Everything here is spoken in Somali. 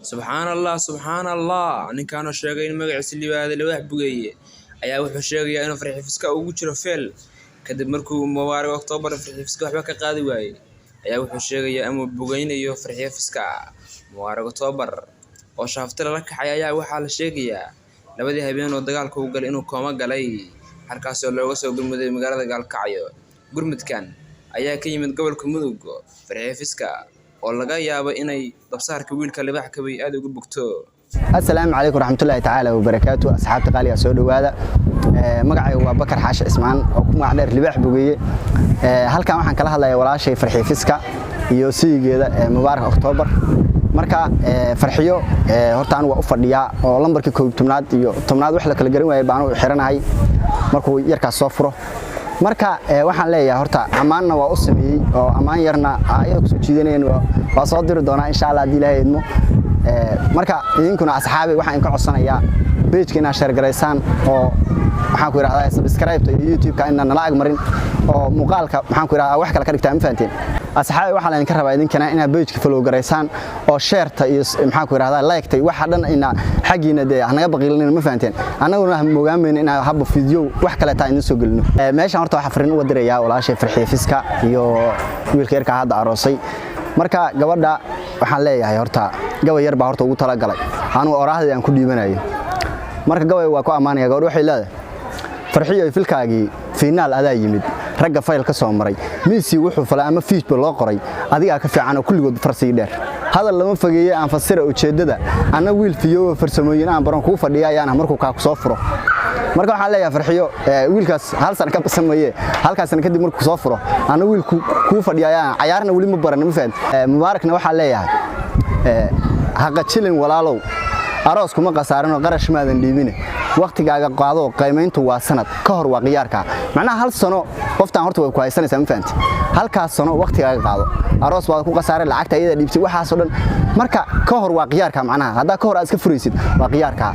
subxaan allah ninkaanoo sheegay in magaciisa libaada la wax bugeeye ayaa wuxuu sheegayaa inuu farxiifiska ugu jiro feel kadib markuu Mubaarak October farxiifiska waxba ka qaadi waayay ayaa wuxuu sheegayaa inuu bugeynayo farxiifiska Mubaarak October oo shaafta la kaxay ayaa waxaa la sheegayaa labadii habeen oo dagaalka uu galay inuu kooma galay halkaas oo looga soo gurmaday magaalada Gaalkacyo gurmudkan ayaa ka yimid gobolka Mudug farxiifiska oo laga yaabo inay dabsaarka wiilka libax ka bay aad ugu bugto. Assalaamu calaykum waraxmatullaahi tacaala wabarakaatuh asxaabta qaaliga soo dhawaada magacaygu waa Bakar Xaashi Ismaan oo ku magac dheer libax bugeeye halkan waxaan kala hadlayaa walaashay farxiifiska iyo siigeeda Mubaarak October marka farxiyo horta aan waa u fadhiyaa oo lambarkii 11aad iyo 10aad wax la kala garan waayay baan u xiranahay markuu yarkaas soo furo marka waxaan leeyahay horta amaanna waa u sameeyay oo amaan yarna ayada ku soo jiidanayeen waa soo diri doonaa insha Allah hadii Ilaahay idmo marka idinkuna asxaabi waxaan ka codsanayaa page-ka inaad share gareysaan oo waxaan ku yiraahdaa subscribe to YouTube-ka inaan nala ag marin oo muuqaalka waxaan ku yiraahdaa wax kale ka dhigtaa ma fahanteen asxaabi waxaan idin ka rabaa idinkana inaad page-ka follow gareysaan oo share-ta iyo maxaan ku yiraahdaa like-ta waxa dhan ina xaqiina de anaga baqiilin ma fahanteen anaguna moogaameen inaan habo video wax kale taa idin soo galino meeshan horta waxa fariin u dirayaa walaashay farxiifiska iyo wiilka yarka hadda aroosay marka gabadha waxaan leeyahay horta gabay yar baa horta ugu tala galay anu oraahday aan ku dhiibanayo marka gabay waa ku amaanaya gabadh waxay leedahay farxiyo filkaagi finaal adaa yimid ragga fayl ka soo maray Messi wuxuu falay ama fiisba loo qoray adiga ka fiican oo kulligood farsiga dheer hadal lama fageeyay aan fasira ujeedada ana wiil fiyo farsamooyin aan baran ku fadhiya ayaan markuu ka soo furo marka waxaan leeyahay farxiyo wiilkaas hal sano ka sameeyay halkaas sano kadib markuu soo furo ana wiil ku fadhiya ayaan ciyaarna wali ma baran ma fahad Mubaarakna waxaan leeyahay haqa chilin walaalow aroos kuma qasaaran oo qarash maadan dhiibine waqtigaaga qaado qiimeyntu waa sanad ka hor waa qiyaarka macnaha hal sano qoftaan horta way ku haysanaysaa ma fahanti halkaas sano waqtigaaga qaado aroos waa ku qasaaray lacagta iyada dhiibtay waxaas oo dhan marka ka hor waa qiyaarka macnaha hadaa ka hor aad iska furaysid waa qiyaarka